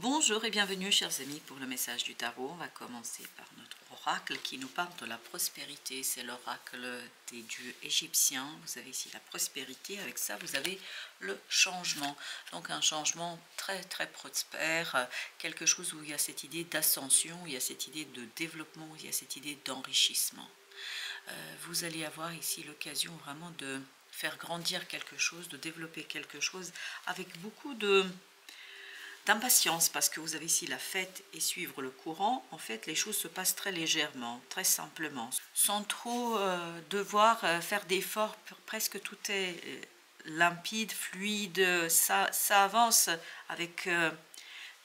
Bonjour et bienvenue chers amis pour le message du tarot. On va commencer par notre oracle qui nous parle de la prospérité. C'est l'oracle des dieux égyptiens. Vous avez ici la prospérité, avec ça vous avez le changement. Donc un changement très très prospère, quelque chose où il y a cette idée d'ascension, il y a cette idée de développement, il y a cette idée d'enrichissement. Vous allez avoir ici l'occasion vraiment de faire grandir quelque chose, de développer quelque chose avec beaucoup d'impatience, parce que vous avez ici la fête et suivre le courant. En fait, les choses se passent très légèrement, très simplement, sans trop devoir faire d'efforts. Presque tout est limpide, fluide, ça avance avec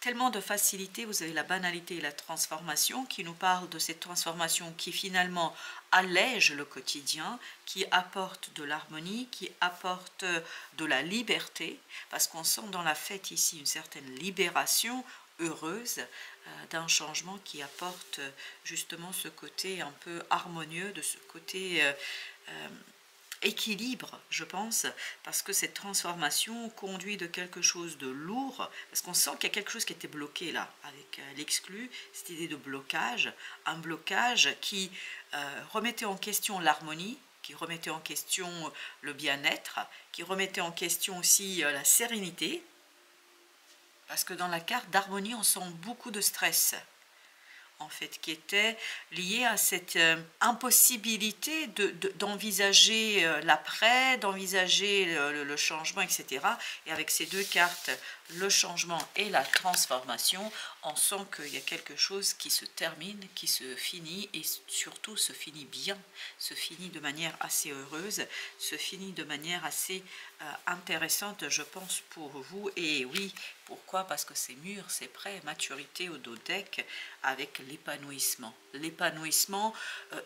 tellement de facilité. Vous avez la banalité et la transformation qui nous parle de cette transformation qui finalement allège le quotidien, qui apporte de l'harmonie, qui apporte de la liberté, parce qu'on sent dans la fête ici une certaine libération heureuse d'un changement qui apporte justement ce côté un peu harmonieux, de ce côté équilibre, je pense, parce que cette transformation conduit de quelque chose de lourd, parce qu'on sent qu'il y a quelque chose qui était bloqué là, avec l'exclu, cette idée de blocage, un blocage qui remettait en question l'harmonie, qui remettait en question le bien-être, qui remettait en question aussi la sérénité, parce que dans la carte d'harmonie, on sent beaucoup de stress, en fait, qui était lié à cette impossibilité d'envisager l'après, d'envisager le changement, etc. Et avec ces deux cartes, le changement et la transformation, on sent qu'il y a quelque chose qui se termine, qui se finit, et surtout se finit bien, se finit de manière assez heureuse, se finit de manière assez intéressante, je pense, pour vous. Et oui, pourquoi? Parce que c'est mûr, c'est prêt, maturité au dodeck, avec l'épanouissement. L'épanouissement,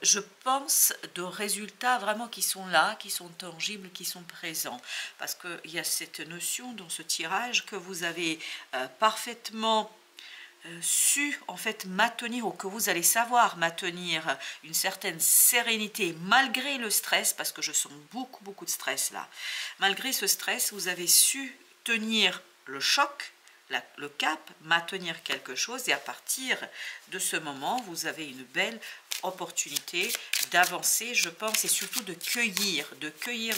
je pense, de résultats vraiment qui sont là, qui sont tangibles, qui sont présents. Parce qu'il y a cette notion dans ce tirage que vous avez parfaitement su en fait maintenir, ou que vous allez savoir maintenir une certaine sérénité malgré le stress, parce que je sens beaucoup de stress là. Malgré ce stress, vous avez su tenir le choc, le cap, maintenir quelque chose, et à partir de ce moment, vous avez une belle opportunité d'avancer, je pense, et surtout de cueillir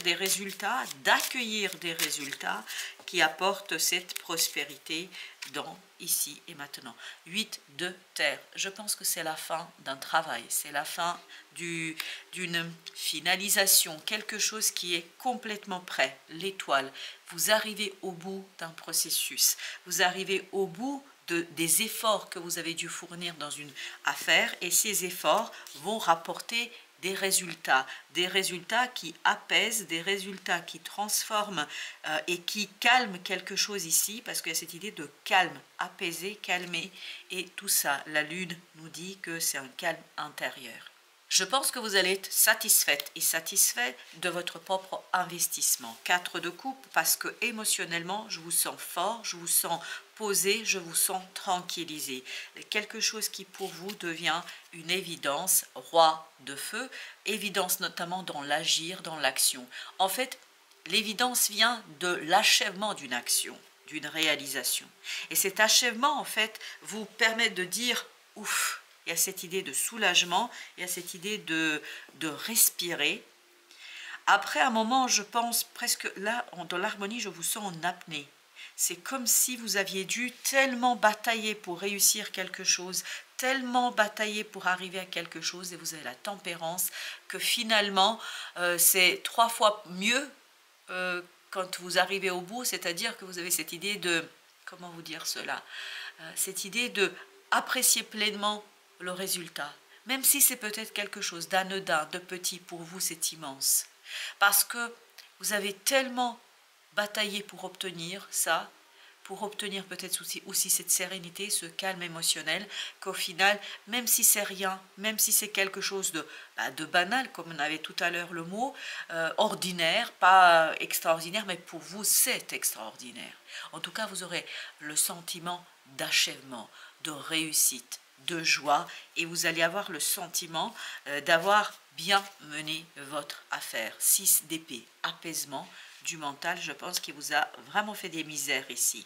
des résultats, d'accueillir des résultats qui apportent cette prospérité dans ici et maintenant. 8 de terre, je pense que c'est la fin d'un travail, c'est la fin d'une finalisation, quelque chose qui est complètement prêt, l'étoile. Vous arrivez au bout d'un processus, vous arrivez au bout des efforts que vous avez dû fournir dans une affaire, et ces efforts vont rapporter des résultats qui apaisent, des résultats qui transforment et qui calment quelque chose ici, parce qu'il y a cette idée de calme, apaiser, calmer, et tout ça, la lune nous dit que c'est un calme intérieur. Je pense que vous allez être satisfaite et satisfait de votre propre investissement. 4 de coupe, parce que émotionnellement, je vous sens fort, je vous sens posé, je vous sens tranquillisé. Quelque chose qui pour vous devient une évidence, roi de feu, évidence notamment dans l'agir, dans l'action. En fait, l'évidence vient de l'achèvement d'une action, d'une réalisation. Et cet achèvement, en fait, vous permet de dire « ouf ». Il y a cette idée de soulagement, il y a cette idée de respirer. Après un moment, je pense presque là, dans l'harmonie, je vous sens en apnée. C'est comme si vous aviez dû tellement batailler pour réussir quelque chose, tellement batailler pour arriver à quelque chose, et vous avez la tempérance, que finalement, c'est 3 fois mieux quand vous arrivez au bout, c'est-à-dire que vous avez cette idée de, comment vous dire cela, cette idée de apprécier pleinement le résultat, même si c'est peut-être quelque chose d'anodin, de petit, pour vous c'est immense, parce que vous avez tellement bataillé pour obtenir ça, pour obtenir peut-être aussi cette sérénité, ce calme émotionnel, qu'au final, même si c'est rien, même si c'est quelque chose de banal, comme on avait tout à l'heure le mot, ordinaire, pas extraordinaire, mais pour vous c'est extraordinaire. En tout cas, vous aurez le sentiment d'achèvement, de réussite, de joie, et vous allez avoir le sentiment d'avoir bien mené votre affaire. 6 d'épée, apaisement du mental, je pense qu'il vous a vraiment fait des misères ici.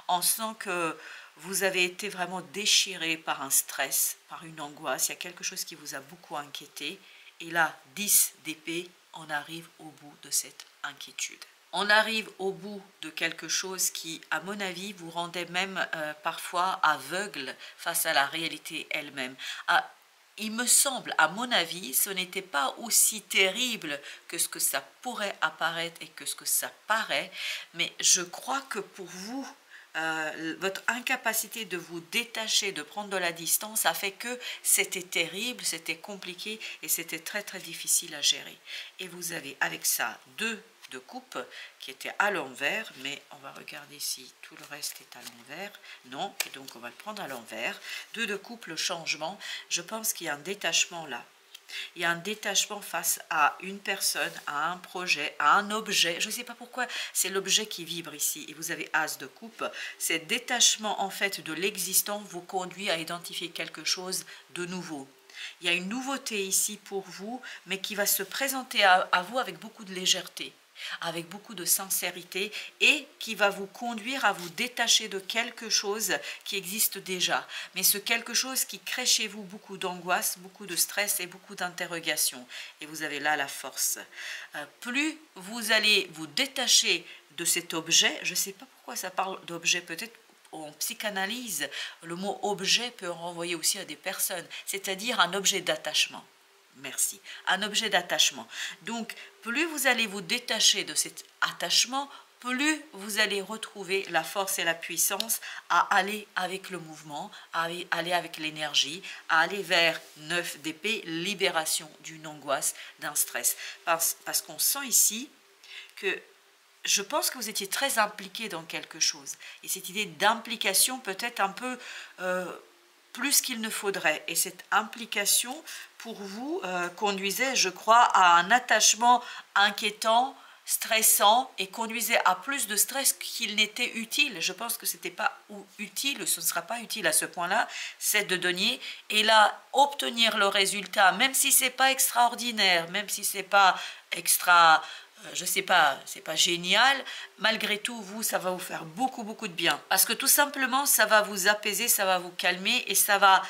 On sent que vous avez été vraiment déchiré par un stress, par une angoisse, il y a quelque chose qui vous a beaucoup inquiété. Et là, 10 d'épée, on arrive au bout de cette inquiétude. On arrive au bout de quelque chose qui, à mon avis, vous rendait même parfois aveugle face à la réalité elle-même. Il me semble, à mon avis, ce n'était pas aussi terrible que ce que ça pourrait apparaître et que ce que ça paraît, mais je crois que pour vous, votre incapacité de vous détacher, de prendre de la distance a fait que c'était terrible, c'était compliqué et c'était très très difficile à gérer. Et vous avez avec ça 2 de coupe qui était à l'envers, mais on va regarder si tout le reste est à l'envers. Non, et donc on va le prendre à l'envers. 2 de coupe, le changement. Je pense qu'il y a un détachement là. Il y a un détachement face à une personne, à un projet, à un objet. Je ne sais pas pourquoi c'est l'objet qui vibre ici. Et vous avez As de coupe. Ce détachement en fait de l'existant vous conduit à identifier quelque chose de nouveau. Il y a une nouveauté ici pour vous, mais qui va se présenter à vous avec beaucoup de légèreté, avec beaucoup de sincérité et qui va vous conduire à vous détacher de quelque chose qui existe déjà. Mais ce quelque chose qui crée chez vous beaucoup d'angoisse, beaucoup de stress et beaucoup d'interrogations. Et vous avez là la force. Plus vous allez vous détacher de cet objet, je ne sais pas pourquoi ça parle d'objet, peut-être en psychanalyse, le mot objet peut renvoyer aussi à des personnes, c'est-à-dire un objet d'attachement. Merci. Un objet d'attachement. Donc, plus vous allez vous détacher de cet attachement, plus vous allez retrouver la force et la puissance à aller avec le mouvement, à aller avec l'énergie, à aller vers 9 d'épée, libération d'une angoisse, d'un stress. Parce qu'on sent ici que je pense que vous étiez très impliqué dans quelque chose. Et cette idée d'implication peut-être un peu plus qu'il ne faudrait. Et cette implication, pour vous, conduisait, je crois, à un attachement inquiétant, stressant, et conduisait à plus de stress qu'il n'était utile. Je pense que ce n'était pas utile, ce ne sera pas utile à ce point-là, c'est de donner. Et là, obtenir le résultat, même si ce n'est pas extraordinaire, même si ce n'est pas extra... je sais pas, c'est pas génial, malgré tout, vous, ça va vous faire beaucoup, beaucoup de bien. Parce que tout simplement, ça va vous apaiser, ça va vous calmer et ça va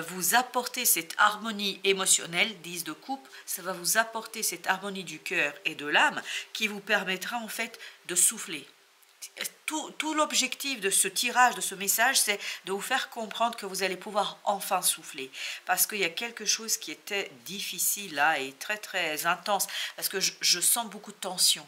vous apporter cette harmonie émotionnelle, 10 de coupe, ça va vous apporter cette harmonie du cœur et de l'âme qui vous permettra en fait de souffler. Tout l'objectif de ce tirage, de ce message, c'est de vous faire comprendre que vous allez pouvoir enfin souffler. Parce qu'il y a quelque chose qui était difficile là et très très intense. Parce que je sens beaucoup de tension.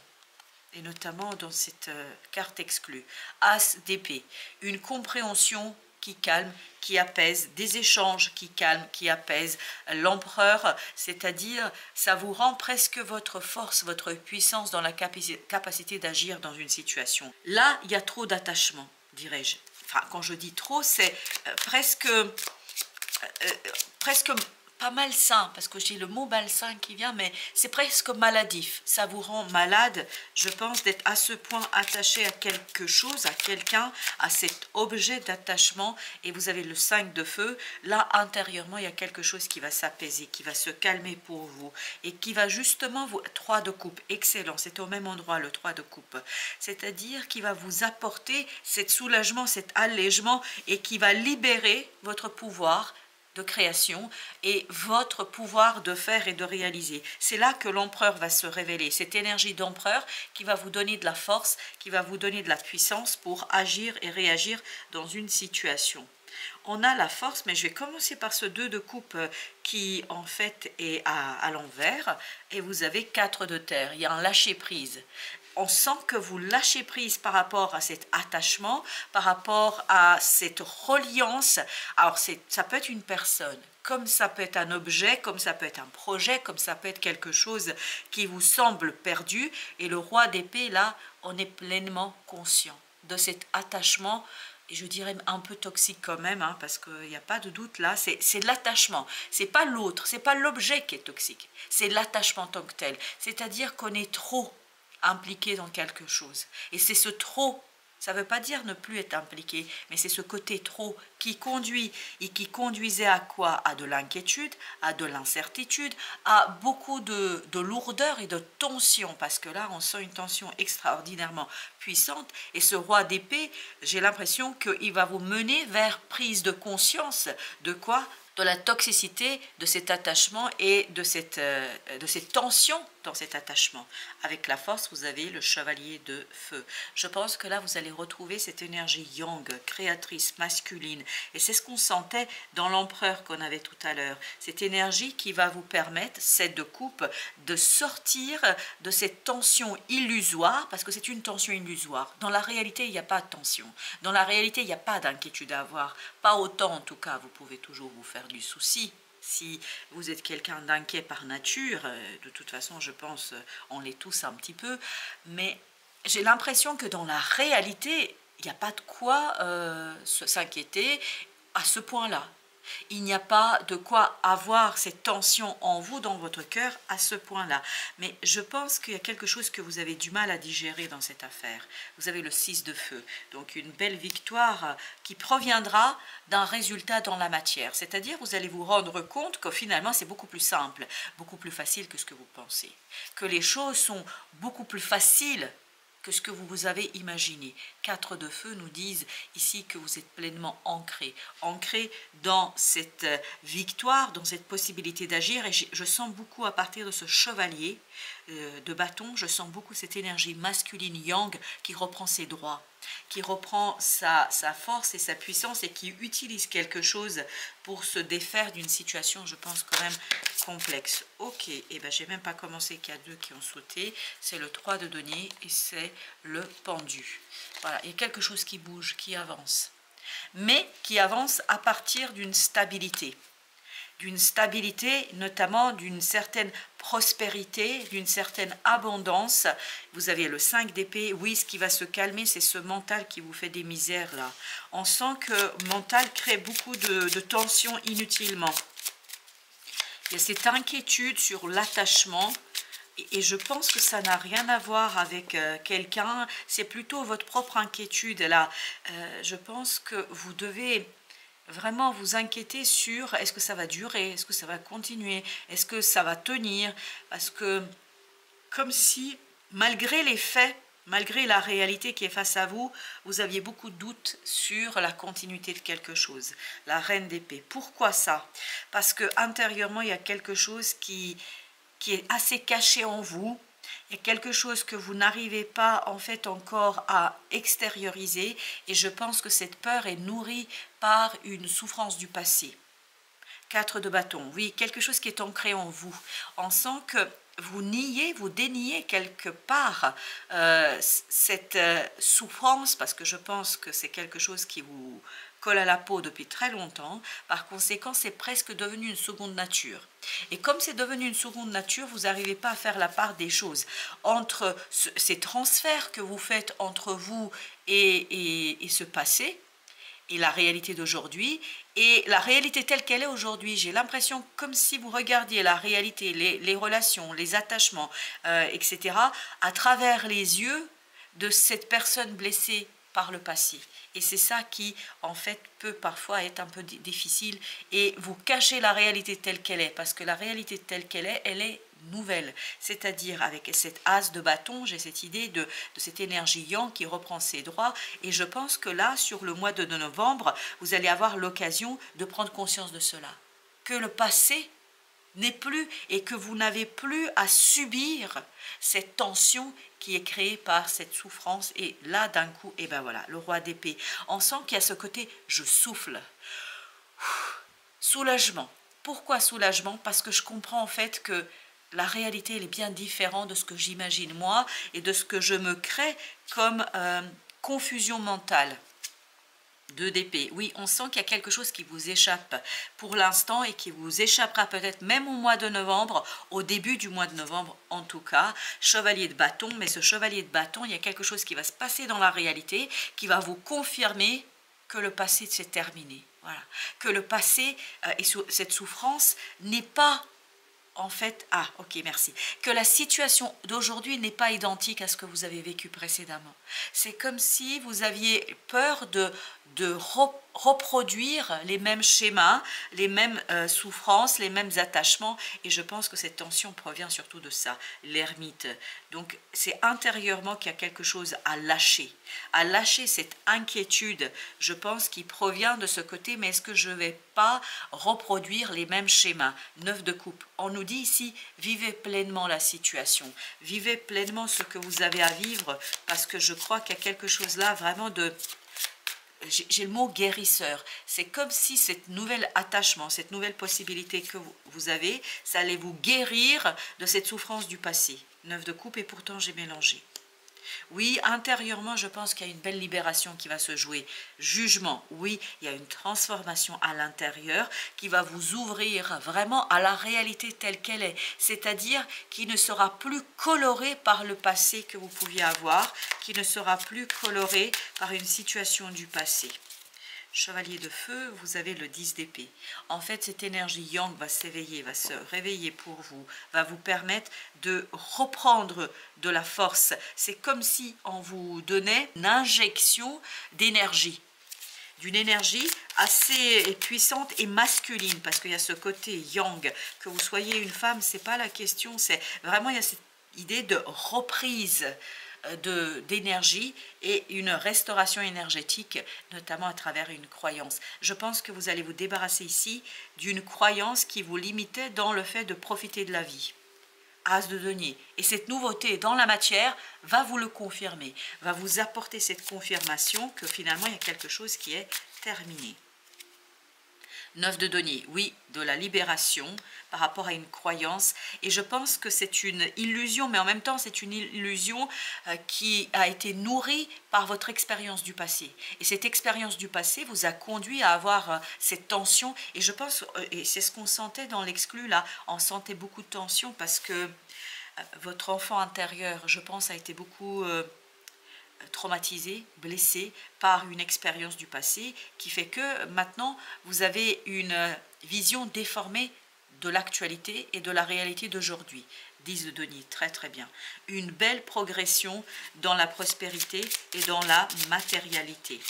Et notamment dans cette carte exclue. As d'épée. Une compréhension qui calme, qui apaise, des échanges qui calment, qui apaisent. L'empereur, c'est-à-dire, ça vous rend presque votre force, votre puissance dans la capacité d'agir dans une situation. Là, il y a trop d'attachement, dirais-je. Enfin, quand je dis trop, c'est presque pas malsain, parce que j'ai le mot malsain qui vient, mais c'est presque maladif. Ça vous rend malade, je pense, d'être à ce point attaché à quelque chose, à quelqu'un, à cet objet d'attachement. Et vous avez le 5 de feu. Là, intérieurement, il y a quelque chose qui va s'apaiser, qui va se calmer pour vous. Et qui va justement vous... 3 de coupe, excellent, c'est au même endroit, le 3 de coupe. C'est-à-dire qui va vous apporter cet soulagement, cet allègement, et qui va libérer votre pouvoir de création et votre pouvoir de faire et de réaliser. C'est là que l'empereur va se révéler, cette énergie d'empereur qui va vous donner de la force, qui va vous donner de la puissance pour agir et réagir dans une situation. On a la force, mais je vais commencer par ce 2 de coupe qui en fait est à l'envers et vous avez 4 de terre, il y a un lâcher prise. On sent que vous lâchez prise par rapport à cet attachement, par rapport à cette reliance. Alors, ça peut être une personne, comme ça peut être un objet, comme ça peut être un projet, comme ça peut être quelque chose qui vous semble perdu. Et le roi d'épée, là, on est pleinement conscient de cet attachement, et je dirais un peu toxique quand même, hein, parce qu'il n'y a pas de doute là, c'est l'attachement. C'est pas l'autre, c'est pas l'objet qui est toxique, c'est l'attachement en tant que tel. C'est-à-dire qu'on est trop impliqué dans quelque chose. Et c'est ce trop Ça ne veut pas dire ne plus être impliqué, mais c'est ce côté trop qui conduit et qui conduisait à quoi? À de l'inquiétude, à de l'incertitude, à beaucoup de lourdeur et de tension, parce que là, on sent une tension extraordinairement puissante. Et ce roi d'épée, j'ai l'impression qu'il va vous mener vers prise de conscience de quoi? De la toxicité de cet attachement et de cette tension dans cet attachement. Avec la force, vous avez le chevalier de feu. Je pense que là, vous allez retrouver cette énergie yang, créatrice, masculine. Et c'est ce qu'on sentait dans l'empereur qu'on avait tout à l'heure. Cette énergie qui va vous permettre, cette de coupe, de sortir de cette tension illusoire, parce que c'est une tension illusoire. Dans la réalité, il n'y a pas de tension. Dans la réalité, il n'y a pas d'inquiétude à avoir. Pas autant, en tout cas, vous pouvez toujours vous faire du souci. Si vous êtes quelqu'un d'inquiet par nature, de toute façon, je pense, on l'est tous un petit peu, mais j'ai l'impression que dans la réalité, il n'y a pas de quoi s'inquiéter à ce point-là. Il n'y a pas de quoi avoir cette tension en vous, dans votre cœur, à ce point-là. Mais je pense qu'il y a quelque chose que vous avez du mal à digérer dans cette affaire. Vous avez le 6 de feu, donc une belle victoire qui proviendra d'un résultat dans la matière. C'est-à-dire, vous allez vous rendre compte que finalement, c'est beaucoup plus simple, beaucoup plus facile que ce que vous pensez. Que les choses sont beaucoup plus faciles que ce que vous vous avez imaginé. 4 de feu nous disent ici que vous êtes pleinement ancré dans cette victoire, dans cette possibilité d'agir, et je sens beaucoup à partir de ce chevalier de bâton, je sens beaucoup cette énergie masculine yang qui reprend ses droits, qui reprend sa force et sa puissance et qui utilise quelque chose pour se défaire d'une situation, je pense, quand même complexe. Ok, et ben j'ai même pas commencé qu'il y a 2 qui ont sauté, c'est le 3 de denier et c'est le pendu. Voilà, il y a quelque chose qui bouge, qui avance, mais qui avance à partir d'une stabilité, notamment d'une certaine prospérité, d'une certaine abondance. Vous avez le 5 d'épée, oui, ce qui va se calmer, c'est ce mental qui vous fait des misères là. On sent que le mental crée beaucoup de tensions inutilement. Il y a cette inquiétude sur l'attachement, et je pense que ça n'a rien à voir avec quelqu'un, c'est plutôt votre propre inquiétude là. Je pense que vous devez vraiment vous inquiéter sur est-ce que ça va durer, est-ce que ça va continuer, est-ce que ça va tenir, parce que comme si malgré les faits, malgré la réalité qui est face à vous, vous aviez beaucoup de doutes sur la continuité de quelque chose. La reine d'épée. Pourquoi ça? Parce que intérieurement, il y a quelque chose qui est assez caché en vous. Il y a quelque chose que vous n'arrivez pas en fait encore à extérioriser, et je pense que cette peur est nourrie par une souffrance du passé. 4 de bâton, oui, quelque chose qui est ancré en vous. On sent que vous niez, vous déniez quelque part cette souffrance, parce que je pense que c'est quelque chose qui vous colle à la peau depuis très longtemps. Par conséquent, c'est presque devenu une seconde nature. Et comme c'est devenu une seconde nature, vous n'arrivez pas à faire la part des choses entre ces transferts que vous faites entre vous et ce passé, et la réalité d'aujourd'hui, et la réalité telle qu'elle est aujourd'hui. J'ai l'impression comme si vous regardiez la réalité, les relations, les attachements, etc., à travers les yeux de cette personne blessée par le passé. Et c'est ça qui, en fait, peut parfois être un peu difficile, et vous cachez la réalité telle qu'elle est, parce que la réalité telle qu'elle est, elle est nouvelle, c'est-à-dire avec cette as de bâton, j'ai cette idée de cette énergie yang qui reprend ses droits, et je pense que là, sur le mois de novembre, vous allez avoir l'occasion de prendre conscience de cela, que le passé n'est plus, et que vous n'avez plus à subir cette tension qui est créée par cette souffrance. Et là, d'un coup, et ben voilà, le roi d'épée, on sent qu'il y a ce côté je souffle, soulagement. Pourquoi soulagement? Parce que je comprends en fait que la réalité elle est bien différente de ce que j'imagine moi et de ce que je me crée comme confusion mentale. 2 d'épée, oui, on sent qu'il y a quelque chose qui vous échappe pour l'instant et qui vous échappera peut-être même au mois de novembre, au début du mois de novembre en tout cas. Chevalier de bâton, mais ce chevalier de bâton, il y a quelque chose qui va se passer dans la réalité qui va vous confirmer que le passé s'est terminé. Voilà. Que le passé et cette souffrance n'est pas en fait, ah ok merci, que la situation d'aujourd'hui n'est pas identique à ce que vous avez vécu précédemment. C'est comme si vous aviez peur de reproduire les mêmes schémas, les mêmes souffrances, les mêmes attachements, et je pense que cette tension provient surtout de ça, l'ermite. Donc c'est intérieurement qu'il y a quelque chose à lâcher cette inquiétude, je pense, qui provient de ce côté, mais est-ce que je ne vais pas reproduire les mêmes schémas? 9 de coupe, on nous dit ici, vivez pleinement la situation, vivez pleinement ce que vous avez à vivre, parce que je crois qu'il y a quelque chose là vraiment de... J'ai le mot guérisseur, c'est comme si cette nouvel attachement, cette nouvelle possibilité que vous avez, ça allait vous guérir de cette souffrance du passé. 9 de coupe, et pourtant j'ai mélangé. Oui, intérieurement, je pense qu'il y a une belle libération qui va se jouer. Jugement, oui, il y a une transformation à l'intérieur qui va vous ouvrir vraiment à la réalité telle qu'elle est. C'est-à-dire qui ne sera plus colorée par le passé que vous pouviez avoir, qui ne sera plus colorée par une situation du passé. Chevalier de feu, vous avez le 10 d'épée. En fait, cette énergie yang va s'éveiller, va se réveiller pour vous, va vous permettre de reprendre de la force. C'est comme si on vous donnait une injection d'énergie, d'une énergie assez puissante et masculine, parce qu'il y a ce côté yang. Que vous soyez une femme, c'est pas la question, c'est vraiment, il y a cette idée de reprise d'énergie et une restauration énergétique, notamment à travers une croyance. Je pense que vous allez vous débarrasser ici d'une croyance qui vous limitait dans le fait de profiter de la vie. As de denier. Et cette nouveauté dans la matière va vous le confirmer, va vous apporter cette confirmation que finalement il y a quelque chose qui est terminé. 9 de denier, oui, de la libération par rapport à une croyance. Et je pense que c'est une illusion, mais en même temps, c'est une illusion qui a été nourrie par votre expérience du passé. Et cette expérience du passé vous a conduit à avoir cette tension. Et je pense, et c'est ce qu'on sentait dans l'exclu, là, on sentait beaucoup de tension parce que votre enfant intérieur, je pense, a été beaucoup... traumatisé, blessé par une expérience du passé qui fait que maintenant vous avez une vision déformée de l'actualité et de la réalité d'aujourd'hui. 10 de denier, très très bien. Une belle progression dans la prospérité et dans la matérialité.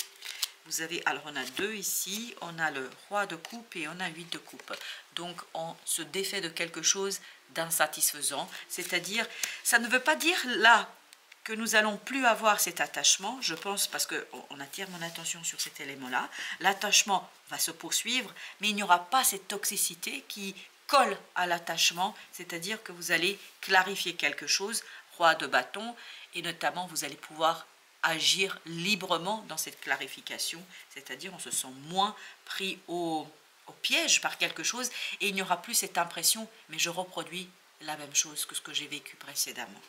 Vous avez, alors on a 2 ici, on a le roi de coupe et on a 8 de coupe. Donc on se défait de quelque chose d'insatisfaisant, c'est-à-dire, ça ne veut pas dire là que nous allons plus avoir cet attachement, je pense, parce qu'on attire mon attention sur cet élément-là. L'attachement va se poursuivre, mais il n'y aura pas cette toxicité qui colle à l'attachement, c'est-à-dire que vous allez clarifier quelque chose, roi de bâton, et notamment vous allez pouvoir agir librement dans cette clarification, c'est-à-dire on se sent moins pris au piège par quelque chose, et il n'y aura plus cette impression, mais je reproduis la même chose que ce que j'ai vécu précédemment.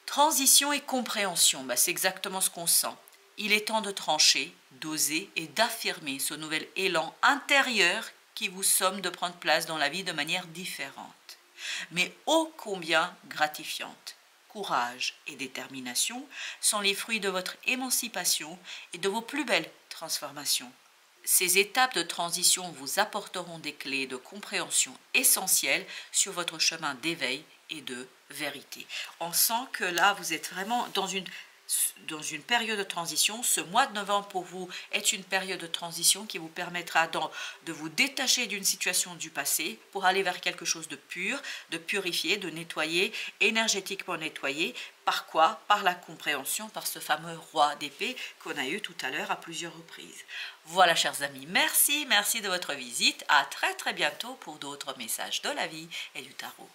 Transition et compréhension, c'est exactement ce qu'on sent. Il est temps de trancher, d'oser et d'affirmer ce nouvel élan intérieur qui vous somme de prendre place dans la vie de manière différente, mais ô combien gratifiante. Courage et détermination sont les fruits de votre émancipation et de vos plus belles transformations. Ces étapes de transition vous apporteront des clés de compréhension essentielles sur votre chemin d'éveil et de vérité. On sent que là, vous êtes vraiment dans une période de transition. Ce mois de novembre pour vous est une période de transition qui vous permettra de vous détacher d'une situation du passé pour aller vers quelque chose de pur, de purifié, de nettoyé, énergétiquement nettoyé. Par quoi? Par la compréhension, par ce fameux roi d'épée qu'on a eu tout à l'heure à plusieurs reprises. Voilà, chers amis, merci de votre visite. À très très bientôt pour d'autres messages de la vie et du tarot.